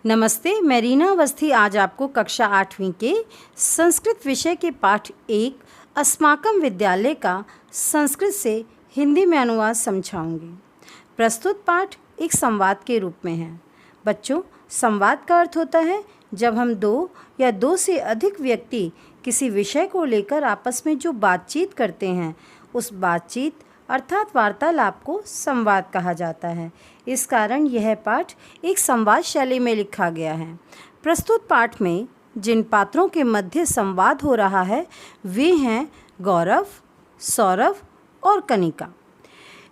नमस्ते, मैं रीना अवस्थी आज आपको कक्षा 8वीं के संस्कृत विषय के पाठ 1 अस्माकम विद्यालय का संस्कृत से हिंदी में अनुवाद समझाऊंगी। प्रस्तुत पाठ एक संवाद के रूप में है। बच्चों, संवाद का अर्थ होता है जब हम दो या दो से अधिक व्यक्ति किसी विषय को लेकर आपस में जो बातचीत करते हैं, उस बातचीत अर्थात वार्तालाप को संवाद कहा जाता है। इस कारण यह पाठ एक संवाद शैली में लिखा गया है। प्रस्तुत पाठ में जिन पात्रों के मध्य संवाद हो रहा है वे हैं गौरव, सौरभ और कनिका।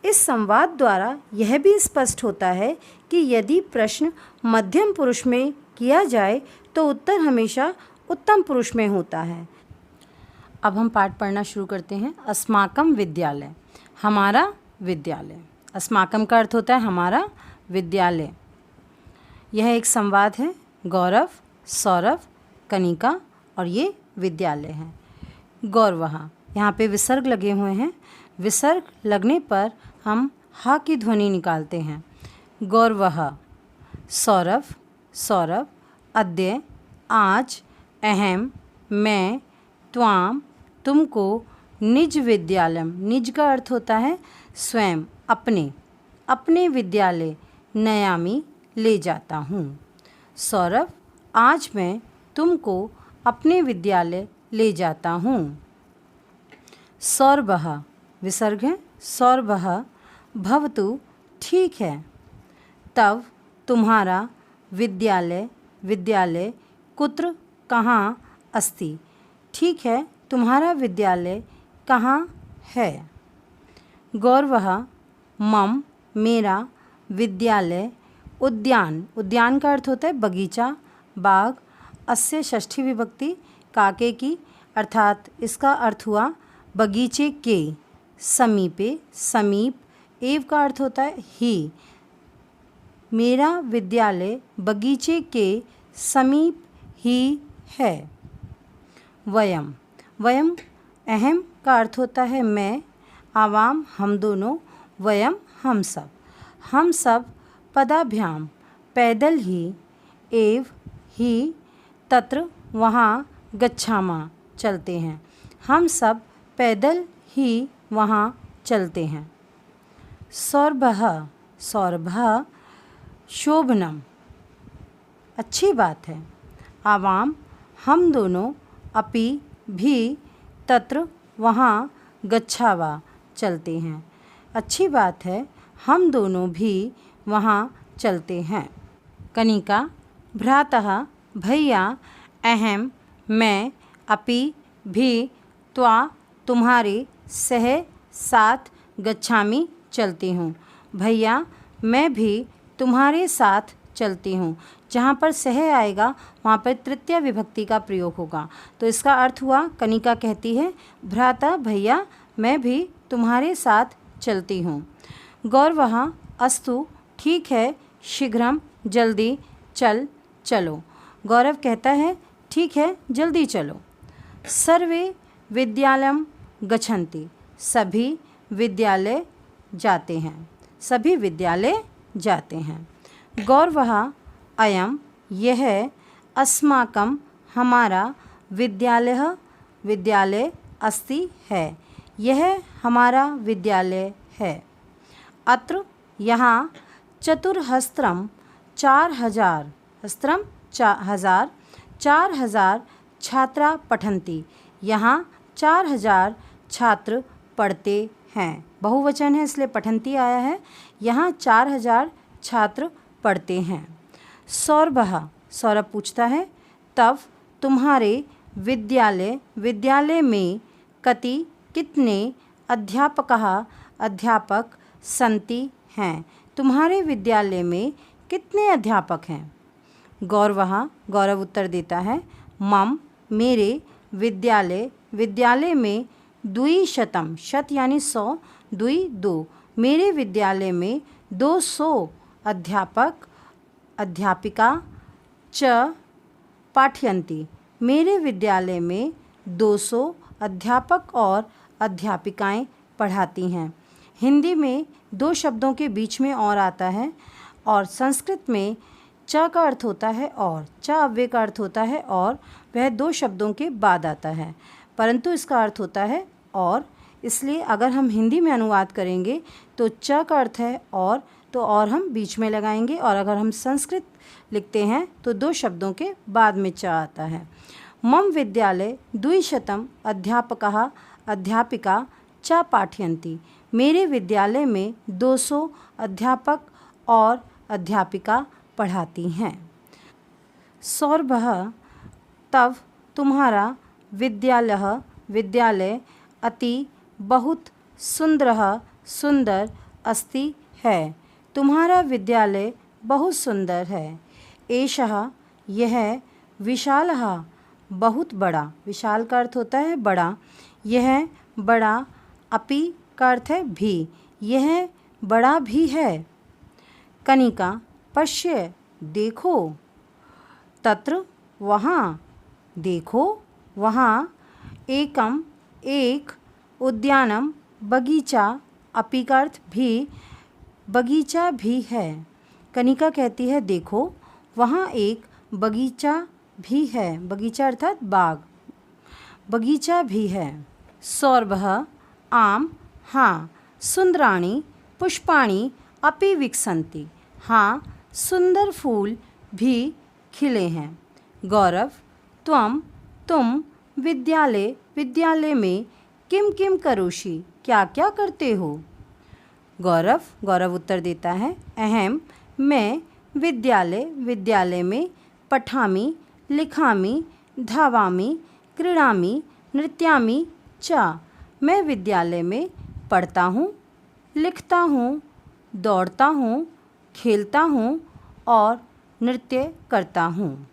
इस संवाद द्वारा यह भी स्पष्ट होता है कि यदि प्रश्न मध्यम पुरुष में किया जाए तो उत्तर हमेशा उत्तम पुरुष में होता है। अब हम पाठ पढ़ना शुरू करते हैं। अस्माकम विद्यालय, हमारा विद्यालय। अस्माकम का अर्थ होता है हमारा विद्यालय। यह एक संवाद है। गौरव, सौरभ, कनिका और ये विद्यालय है। गौरवः, यहाँ पे विसर्ग लगे हुए हैं। विसर्ग लगने पर हम हा की ध्वनि निकालते हैं। गौरवः। सौरभ, सौरभ। अद्य, आज। अहम, मैं। त्वाम, तुमको। निज विद्यालयम, निज का अर्थ होता है स्वयं, अपने। अपने विद्यालय नयामी, ले जाता हूँ। सौरभ, आज मैं तुमको अपने विद्यालय ले जाता हूँ। सौरभः, विसर्ग है। सौरभः भवतु, ठीक है। तव, तुम्हारा। विद्यालय, विद्यालय। कुत्र, कहाँ। अस्ति, ठीक है, तुम्हारा विद्यालय कहाँ है। गौरवः, मम, मेरा। विद्यालय, उद्यान। उद्यान का अर्थ होता है बगीचा, बाग। अस्य षष्ठी विभक्ति, काके की, अर्थात इसका अर्थ हुआ बगीचे के। समीपे, समीप। एव का अर्थ होता है ही। मेरा विद्यालय बगीचे के समीप ही है। वयम, वयम अहम का अर्थ होता है मैं। आवाम, हम दोनों। वयम, हम सब। हम सब पदाभ्याम, पैदल ही। एव, ही। तत्र, वहाँ। गच्छामा, चलते हैं। हम सब पैदल ही वहाँ चलते हैं। सौरभः, सौरभः शोभनम, अच्छी बात है। आवाम, हम दोनों। अपि, भी। तत्र, वहाँ। गच्छावा, चलते हैं। अच्छी बात है, हम दोनों भी वहाँ चलते हैं। कनिका, भ्रातः, भैया। अहम, मैं। अपि, भी। त्वा, तुम्हारे। सह, साथ। गच्छामि, चलती हूँ। भैया, मैं भी तुम्हारे साथ चलती हूँ। जहाँ पर सह आएगा वहाँ पर तृतीया विभक्ति का प्रयोग होगा। तो इसका अर्थ हुआ, कनिका कहती है भ्राता, भैया, मैं भी तुम्हारे साथ चलती हूँ। गौरवः, अस्तु, ठीक है। शीघ्रम, जल्दी। चल, चलो। गौरव कहता है ठीक है, जल्दी चलो। सर्वे विद्यालयम गच्छन्ति, सभी विद्यालय जाते हैं। सभी विद्यालय जाते हैं। गौरवः, अयम, यह। अस्माकं, हमारा। विद्यालयः, विद्यालय। अस्ति, है। यह हमारा विद्यालय है। अत्र, यहाँ। चतुर्हस्त्रम, 4000। हस्त्रम, 1000। 4000 छात्रा पठन्ति, यहाँ 4000 छात्र पढ़ते हैं। बहुवचन है इसलिए पठन्ति आया है। यहाँ 4000 छात्र पढ़ते हैं। सौरभः, सौरभ पूछता है तव, तुम्हारे। विद्यालय, विद्यालय में। कति, कितने। अध्यापकः, अध्यापक। सन्ति, हैं। तुम्हारे विद्यालय में कितने अध्यापक हैं। गौरवः, गौरव उत्तर देता है मम, मेरे। विद्यालय, विद्यालय में। 200, शत यानी 100। 2, मेरे विद्यालय में 200 अध्यापक, अध्यापिका। च, पाठयन्ति, मेरे विद्यालय में 200 अध्यापक और अध्यापिकाएं पढ़ाती हैं। हिंदी में 2 शब्दों के बीच में और आता है और संस्कृत में च का अर्थ होता है और, च अव्यय का अर्थ होता है और, वह दो शब्दों के बाद आता है, परंतु इसका अर्थ होता है और, इसलिए अगर हम हिंदी में अनुवाद करेंगे तो च का अर्थ है और, तो और हम बीच में लगाएंगे, और अगर हम संस्कृत लिखते हैं तो दो शब्दों के बाद में च आता है। मम विद्यालय 200 अध्यापकाः अध्यापिका च पाठयन्ति। मेरे विद्यालय में 200 अध्यापक और अध्यापिका पढ़ाती हैं। सौरभः तव तुम्हारा विद्यालय अति बहुत सुंदरः सुंदर अस्ति है। तुम्हारा विद्यालय बहुत सुंदर है। एषः यह, विशालः बहुत बड़ा, विशाल का अर्थ होता है बड़ा, यह बड़ा, अपि का अर्थ है भी, यह बड़ा भी है। कनिका पश्य देखो, तत्र वहाँ, देखो वहाँ, एकम एक, उद्यानम बगीचा, अपि का अर्थ भी, बगीचा भी है। कनिका कहती है देखो वहाँ एक बगीचा भी है, बगीचा अर्थात बाग, बगीचा भी है। सौरभः आम हाँ, सुंदराणि पुष्पाणि अपि विकसन्ति। हाँ, सुंदर फूल भी खिले हैं। गौरव तुम विद्यालय में किम किम करोषि, क्या क्या करते हो। गौरव उत्तर देता है अहम, मैं विद्यालय में पठामि लिखामि धावामि क्रीडामि नृत्यामि च। मैं विद्यालय में पढ़ता हूँ, लिखता हूँ, दौड़ता हूँ, खेलता हूँ और नृत्य करता हूँ।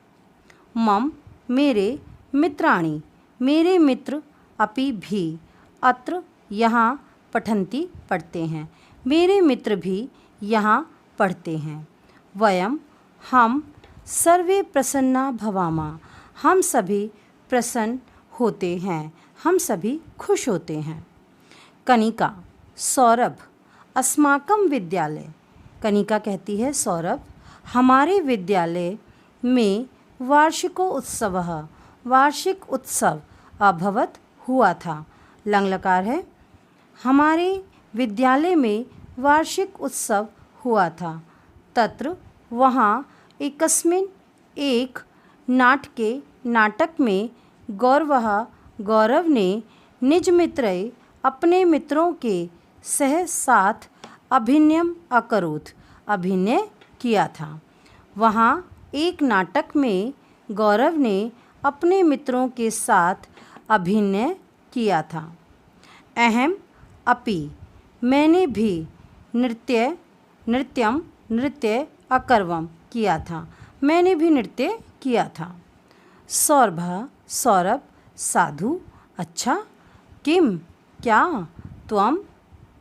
मम मेरे मित्राणि, मेरे मित्र अपि भी, अत्र यहाँ पठन्ति पढ़ते हैं, मेरे मित्र भी यहाँ पढ़ते हैं। वयम हम सर्वे प्रसन्ना भवामः, हम सभी प्रसन्न होते हैं, हम सभी खुश होते हैं। कनिका सौरभ अस्माकं विद्यालय, कनिका कहती है सौरभ हमारे विद्यालय में वार्षिक उत्सव अभवत हुआ था। लंग लकार है, हमारे विद्यालय में वार्षिक उत्सव हुआ था। तत्र वहाँ एकस्मिन् एक नाटक में गौरव ने निज मित्रैः अपने मित्रों के साथ अभिनयम अकरोत्, अभिनय किया था। वहाँ एक नाटक में गौरव ने अपने मित्रों के साथ अभिनय किया था। अहम अपि मैंने भी नृत्य अकरवम किया था, मैंने भी नृत्य किया था। सौरभ साधु अच्छा, किम क्या,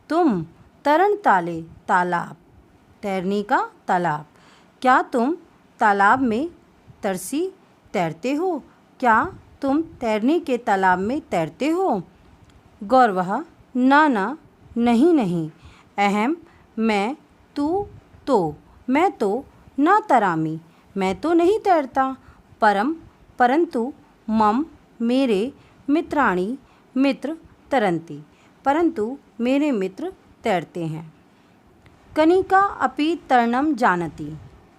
तुम तरण तालाब, तैरने का तालाब, क्या तुम तालाब में तैरते हो, क्या तुम तैरने के तालाब में तैरते हो। गौरवः न नहीं। अहम मैं मैं तो न तरामि, मैं तो नहीं तैरता। परंतु मम मेरे मित्राणि मित्र तरन्ति, परंतु मेरे मित्र तैरते हैं। कनिका अपि तरणं जानति,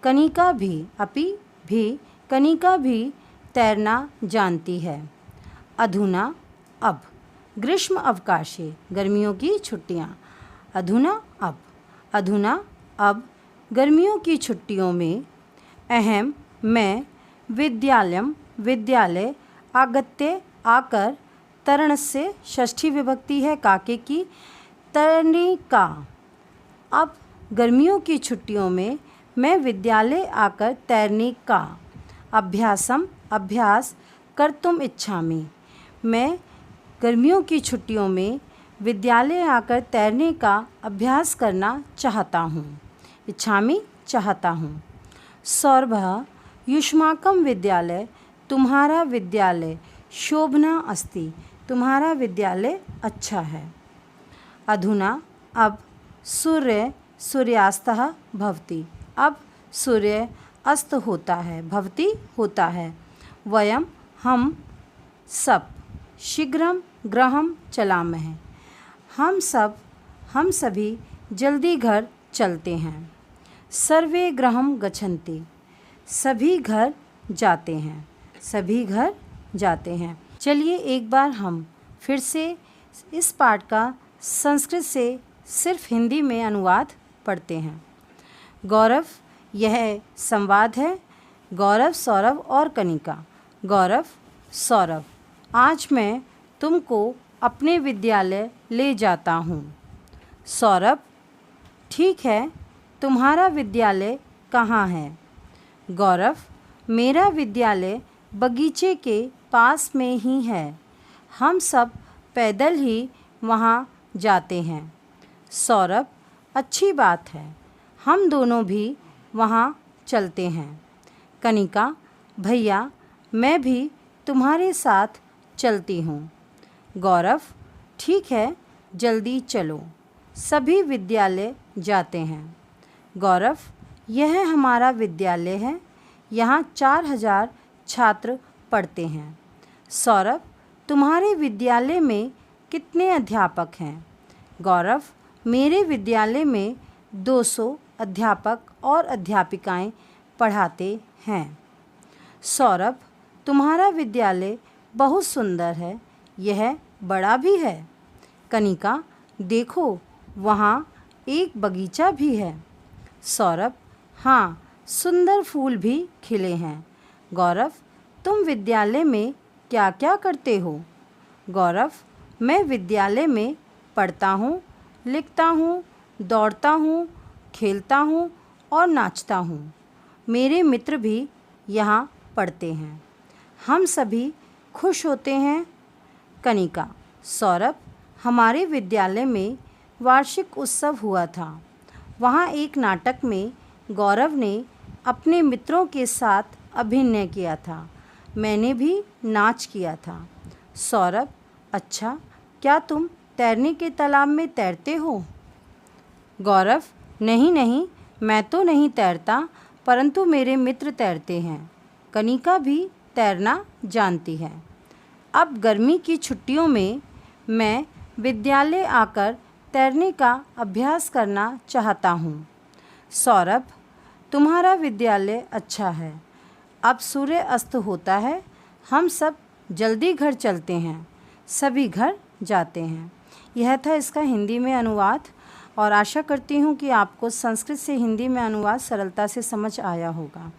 कनिका भी तैरना जानती है। अधुना अब ग्रीष्म अवकाशे, गर्मियों की छुट्टियाँ। अधुना अब गर्मियों की छुट्टियों में अहम मैं विद्यालय आकर तरणस्य, षष्ठी विभक्ति है काके की, तैरने का। अब गर्मियों की छुट्टियों में मैं विद्यालय आकर तैरने का अभ्यास कर्तुम इच्छामि, मैं गर्मियों की छुट्टियों में विद्यालय आकर तैरने का अभ्यास करना चाहता हूँ। इच्छामि चाहता हूँ। सौरभः युष्माकं विद्यालय, तुम्हारा विद्यालय शोभना अस्ति, तुम्हारा विद्यालय अच्छा है। अधुना अब सूर्यास्तः भवति, अब सूर्य अस्त होता है, भवति होता है। वयम हम सब, शीघ्रम गृहं चलामः, हम सभी जल्दी घर चलते हैं। सर्वे गृहं गच्छन्ति, सभी घर जाते हैं, सभी घर जाते हैं। चलिए एक बार हम फिर से इस पाठ का संस्कृत से सिर्फ हिंदी में अनुवाद पढ़ते हैं। गौरव, यह संवाद है गौरव, सौरभ और कनिका। गौरव, सौरभ, आज मैं तुमको अपने विद्यालय ले जाता हूँ। सौरभ, ठीक है, तुम्हारा विद्यालय कहाँ है? गौरव, मेरा विद्यालय बगीचे के पास में ही है, हम सब पैदल ही वहाँ जाते हैं। सौरभ, अच्छी बात है, हम दोनों भी वहाँ चलते हैं। कनिका, भैया मैं भी तुम्हारे साथ चलती हूँ। गौरव, ठीक है, जल्दी चलो, सभी विद्यालय जाते हैं। गौरव, यह हमारा विद्यालय है, यहाँ 4000 छात्र पढ़ते हैं। सौरभ, तुम्हारे विद्यालय में कितने अध्यापक हैं? गौरव, मेरे विद्यालय में 200 अध्यापक और अध्यापिकाएं पढ़ाते हैं। सौरभ, तुम्हारा विद्यालय बहुत सुंदर है, यह बड़ा भी है। कनिका, देखो वहाँ एक बगीचा भी है। सौरभ, हाँ, सुंदर फूल भी खिले हैं। गौरव, तुम विद्यालय में क्या क्या करते हो? गौरव, मैं विद्यालय में पढ़ता हूँ, लिखता हूँ, दौड़ता हूँ, खेलता हूँ और नाचता हूँ। मेरे मित्र भी यहाँ पढ़ते हैं, हम सभी खुश होते हैं। कनिका, सौरभ, हमारे विद्यालय में वार्षिक उत्सव हुआ था, वहाँ एक नाटक में गौरव ने अपने मित्रों के साथ अभिनय किया था, मैंने भी नाच किया था। सौरभ, अच्छा, क्या तुम तैरने के तालाब में तैरते हो? गौरव, नहीं नहीं, मैं तो नहीं तैरता, परंतु मेरे मित्र तैरते हैं। कनिका भी तैरना जानती है। अब गर्मी की छुट्टियों में मैं विद्यालय आकर तैरने का अभ्यास करना चाहता हूँ। सौरभ, तुम्हारा विद्यालय अच्छा है, अब सूर्य अस्त होता है, हम सब जल्दी घर चलते हैं, सभी घर जाते हैं। यह था इसका हिंदी में अनुवाद और आशा करती हूँ कि आपको संस्कृत से हिंदी में अनुवाद सरलता से समझ आया होगा।